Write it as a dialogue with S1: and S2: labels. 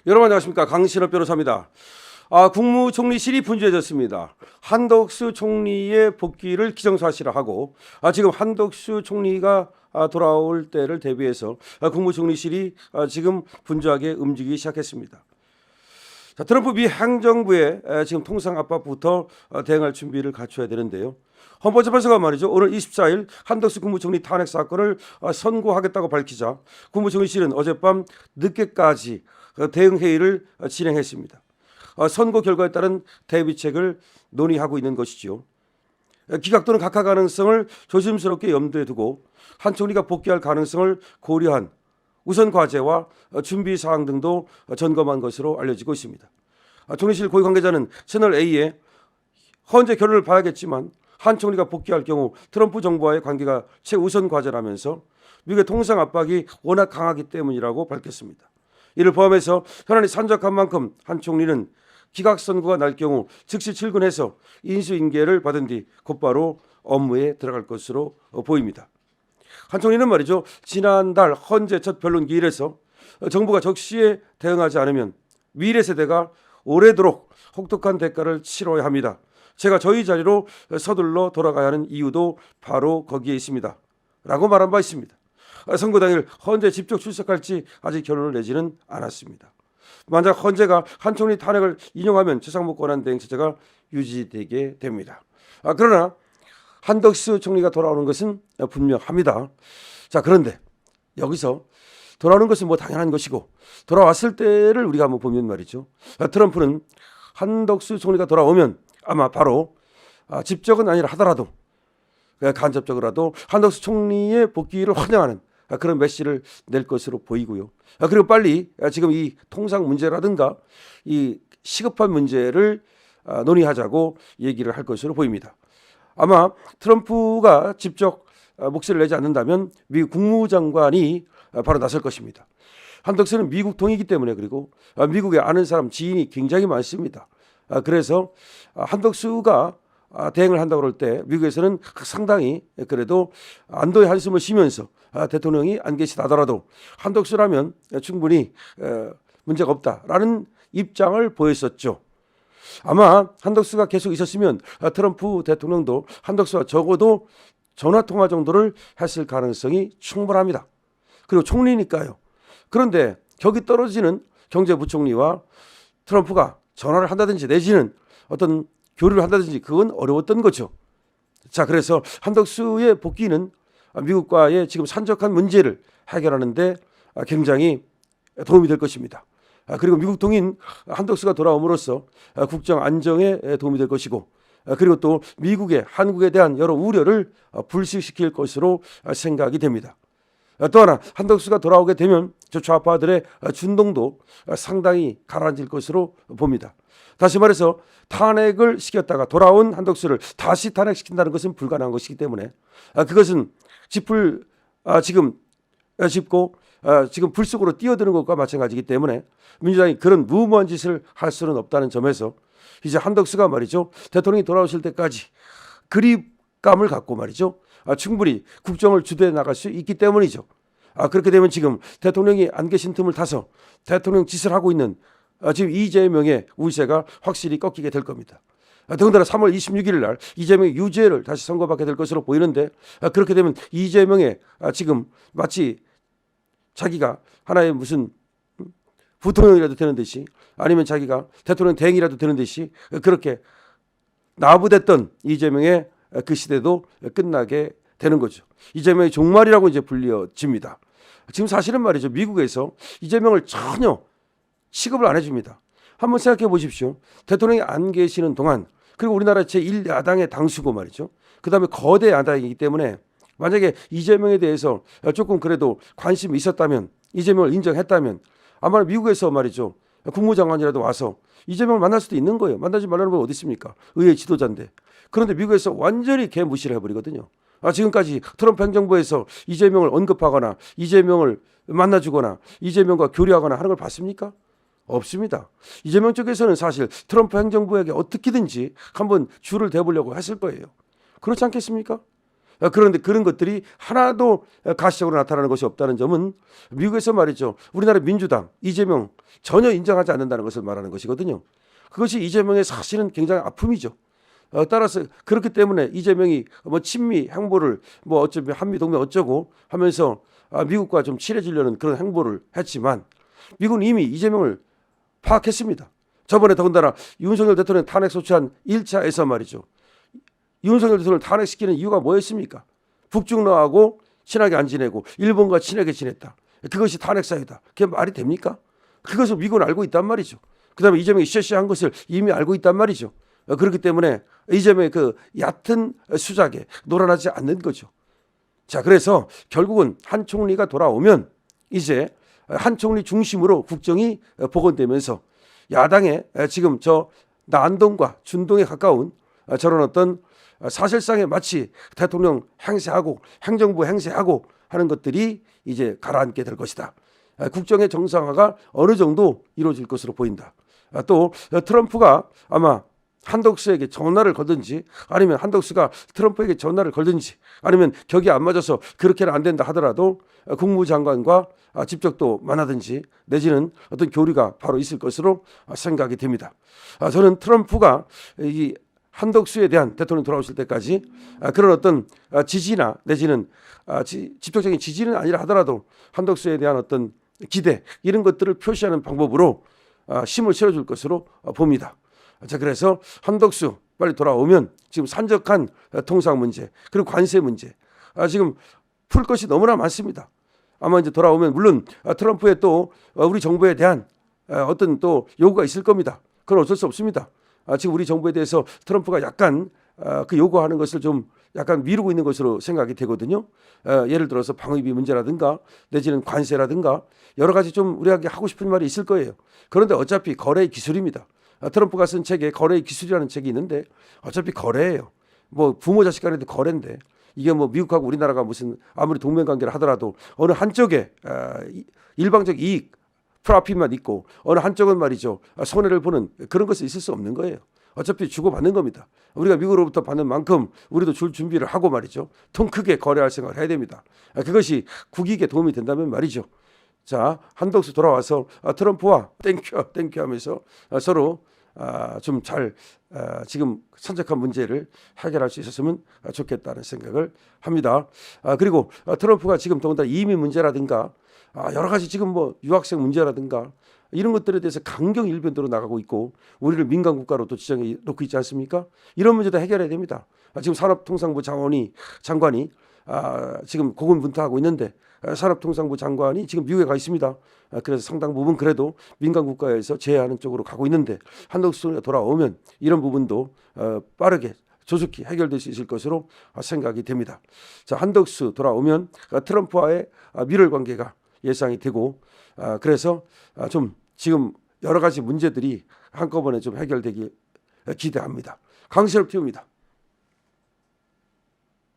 S1: 여러분 안녕하십니까, 강신업 변호사입니다. 국무총리실이 분주해졌습니다. 한덕수 총리의 복귀를 기정사실화하고 지금 한덕수 총리가 돌아올 때를 대비해서 국무총리실이 지금 분주하게 움직이기 시작했습니다. 자, 트럼프 미 행정부의 지금 통상 압박부터 대응할 준비를 갖춰야 되는데요. 헌법재판소가 말이죠, 오늘 24일 한덕수 국무총리 탄핵 사건을 선고하겠다고 밝히자 국무총리실은 어젯밤 늦게까지 대응 회의를 진행했습니다. 선고 결과에 따른 대비책을 논의하고 있는 것이지요. 기각 또는 각하 가능성을 조심스럽게 염두에 두고 한 총리가 복귀할 가능성을 고려한 우선 과제와 준비 사항 등도 점검한 것으로 알려지고 있습니다. 총리실 고위 관계자는 채널A에 헌재 결론을 봐야겠지만 한 총리가 복귀할 경우 트럼프 정부와의 관계가 최우선 과제라면서 미국의 통상 압박이 워낙 강하기 때문이라고 밝혔습니다. 이를 포함해서 현안이 산적한 만큼 한 총리는 기각 선고가 날 경우 즉시 출근해서 인수인계를 받은 뒤 곧바로 업무에 들어갈 것으로 보입니다. 한 총리는 말이죠, 지난달 헌재 첫 변론 기일에서 정부가 적시에 대응하지 않으면 미래 세대가 오래도록 혹독한 대가를 치러야 합니다. 제가 저희 자리로 서둘러 돌아가야 하는 이유도 바로 거기에 있습니다. 라고 말한 바 있습니다. 선고 당일 헌재 직접 출석할지 아직 결론을 내지는 않았습니다. 만약 헌재가 한 총리 탄핵을 인용하면 최상목 권한대행 체제가 유지되게 됩니다. 그러나 한덕수 총리가 돌아오는 것은 분명합니다. 자, 그런데 여기서 돌아오는 것은 뭐 당연한 것이고 돌아왔을 때를 우리가 한번 보면 말이죠, 트럼프는 한덕수 총리가 돌아오면 아마 바로 직접은 아니라 하더라도 간접적으로라도 한덕수 총리의 복귀를 환영하는 그런 메시지를 낼 것으로 보이고요. 그리고 빨리 지금 이 통상 문제라든가 이 시급한 문제를 논의하자고 얘기를 할 것으로 보입니다. 아마 트럼프가 직접 목소리를 내지 않는다면 미국 국무장관이 바로 나설 것입니다. 한덕수는 미국 통이기 때문에, 그리고 미국에 아는 사람, 지인이 굉장히 많습니다. 그래서 한덕수가 대행을 한다고 그럴 때 미국에서는 상당히 그래도 안도의 한숨을 쉬면서 대통령이 안 계시다더라도 한덕수라면 충분히 문제가 없다라는 입장을 보였었죠. 아마 한덕수가 계속 있었으면 트럼프 대통령도 한덕수와 적어도 전화통화 정도를 했을 가능성이 충분합니다. 그리고 총리니까요. 그런데 격이 떨어지는 경제부총리와 트럼프가 전화를 한다든지 내지는 어떤 교류를 한다든지 그건 어려웠던 거죠. 자, 그래서 한덕수의 복귀는 미국과의 지금 산적한 문제를 해결하는 데 굉장히 도움이 될 것입니다. 그리고 미국 통인 한덕수가 돌아옴으로써 국정 안정에 도움이 될 것이고, 그리고 또 미국의 한국에 대한 여러 우려를 불식시킬 것으로 생각이 됩니다. 또 하나, 한덕수가 돌아오게 되면 저 좌파들의 준동도 상당히 가라앉을 것으로 봅니다. 다시 말해서 탄핵을 시켰다가 돌아온 한덕수를 다시 탄핵시킨다는 것은 불가능한 것이기 때문에 그것은 지금 짚고 지금 불 속으로 뛰어드는 것과 마찬가지이기 때문에 민주당이 그런 무모한 짓을 할 수는 없다는 점에서 이제 한덕수가 말이죠, 대통령이 돌아오실 때까지 그립감을 갖고 말이죠, 충분히 국정을 주도해 나갈 수 있기 때문이죠. 그렇게 되면 지금 대통령이 안 계신 틈을 타서 대통령 짓을 하고 있는 지금 이재명의 우세가 확실히 꺾이게 될 겁니다. 더군다나 3월 26일 날 이재명의 유죄를 다시 선고받게 될 것으로 보이는데, 그렇게 되면 이재명의 지금 마치 자기가 하나의 무슨 부통령이라도 되는 듯이, 아니면 자기가 대통령 대행이라도 되는 듯이 그렇게 나부됐던 이재명의 그 시대도 끝나게 되는 거죠. 이재명의 종말이라고 이제 불려집니다. 지금 사실은 말이죠, 미국에서 이재명을 전혀 취급을 안 해줍니다. 한번 생각해 보십시오. 대통령이 안 계시는 동안, 그리고 우리나라 제1야당의 당수고 말이죠, 그 다음에 거대 야당이기 때문에 만약에 이재명에 대해서 조금 그래도 관심이 있었다면, 이재명을 인정했다면 아마 미국에서 말이죠, 국무장관이라도 와서 이재명을 만날 수도 있는 거예요. 만나지 말라는 건 어디 있습니까? 의회 지도자인데. 그런데 미국에서 완전히 개무시를 해버리거든요. 지금까지 트럼프 행정부에서 이재명을 언급하거나 이재명을 만나주거나 이재명과 교류하거나 하는 걸 봤습니까? 없습니다. 이재명 쪽에서는 사실 트럼프 행정부에게 어떻게든지 한번 줄을 대보려고 했을 거예요. 그렇지 않겠습니까? 그런데 그런 것들이 하나도 가시적으로 나타나는 것이 없다는 점은 미국에서 말이죠. 우리나라 민주당 이재명 전혀 인정하지 않는다는 것을 말하는 것이거든요. 그것이 이재명의 사실은 굉장히 아픔이죠. 따라서 그렇기 때문에 이재명이 뭐 친미 행보를 뭐 어차피 한미 동맹 어쩌고 하면서 미국과 좀 친해지려는 그런 행보를 했지만 미국은 이미 이재명을 파악했습니다. 저번에 더군다나 윤석열 대통령 탄핵 소추안 1차에서 말이죠. 윤석열 대통령을 탄핵시키는 이유가 뭐였습니까? 북중러하고 친하게 안 지내고 일본과 친하게 지냈다. 그것이 탄핵 사유다. 그게 말이 됩니까? 그것을 미국은 알고 있단 말이죠. 그다음에 이재명이 쉐쉐한 것을 이미 알고 있단 말이죠. 그렇기 때문에 이재명의 그 얕은 수작에 놀아나지 않는 거죠. 자, 그래서 결국은 한 총리가 돌아오면 이제 한 총리 중심으로 국정이 복원되면서 야당의 지금 저 난동과 준동에 가까운 저런 어떤 사실상에 마치 대통령 행세하고 행정부 행세하고 하는 것들이 이제 가라앉게 될 것이다. 국정의 정상화가 어느 정도 이루어질 것으로 보인다. 또 트럼프가 아마 한덕수에게 전화를 걸든지 아니면 한덕수가 트럼프에게 전화를 걸든지 아니면 격이 안 맞아서 그렇게는 안 된다 하더라도 국무장관과 직접도 만나든지 내지는 어떤 교류가 바로 있을 것으로 생각이 됩니다. 저는 트럼프가 이 한덕수에 대한 대통령 돌아오실 때까지 그런 어떤 지지나 내지는 직접적인 지지는 아니라 하더라도 한덕수에 대한 어떤 기대 이런 것들을 표시하는 방법으로 힘을 실어줄 것으로 봅니다. 자, 그래서 한덕수 빨리 돌아오면 지금 산적한 통상 문제 그리고 관세 문제 지금 풀 것이 너무나 많습니다. 아마 이제 돌아오면 물론 트럼프의 또 우리 정부에 대한 어떤 또 요구가 있을 겁니다. 그건 어쩔 수 없습니다. 지금 우리 정부에 대해서 트럼프가 약간 그 요구하는 것을 좀 약간 미루고 있는 것으로 생각이 되거든요. 예를 들어서 방위비 문제라든가 내지는 관세라든가 여러 가지 좀 우리에게 하고 싶은 말이 있을 거예요. 그런데 어차피 거래의 기술입니다. 트럼프가 쓴 책에 거래의 기술이라는 책이 있는데 어차피 거래예요. 뭐 부모 자식 간에도 거래인데 이게 뭐 미국하고 우리나라가 무슨 아무리 동맹관계를 하더라도 어느 한쪽에 일방적 이익 프라핏만 있고 어느 한쪽은 말이죠 손해를 보는 그런 것은 있을 수 없는 거예요. 어차피 주고받는 겁니다. 우리가 미국으로부터 받는 만큼 우리도 줄 준비를 하고 말이죠. 통 크게 거래할 생각을 해야 됩니다. 그것이 국익에 도움이 된다면 말이죠. 자, 한덕수 돌아와서 트럼프와 땡큐 하면서 서로 좀 잘 지금 산적한 문제를 해결할 수 있었으면 좋겠다는 생각을 합니다. 그리고 트럼프가 지금 더군다나 이민 문제라든가 여러 가지 지금 뭐 유학생 문제라든가 이런 것들에 대해서 강경 일변도로 나가고 있고 우리를 민간 국가로 또 지정해 놓고 있지 않습니까? 이런 문제도 해결해야 됩니다. 지금 산업통상부 장관이 지금 고군분투하고 있는데 산업통상부 장관이 지금 미국에 가 있습니다. 그래서 상당 부분 그래도 민간 국가에서 제외하는 쪽으로 가고 있는데 한덕수 총리가 돌아오면 이런 부분도 빠르게 조속히 해결될 수 있을 것으로 생각이 됩니다. 자, 한덕수 돌아오면 트럼프와의 밀월 관계가 예상이 되고 그래서 좀 지금 여러 가지 문제들이 한꺼번에 좀 해결되기 기대합니다. 강신업 띄웁니다.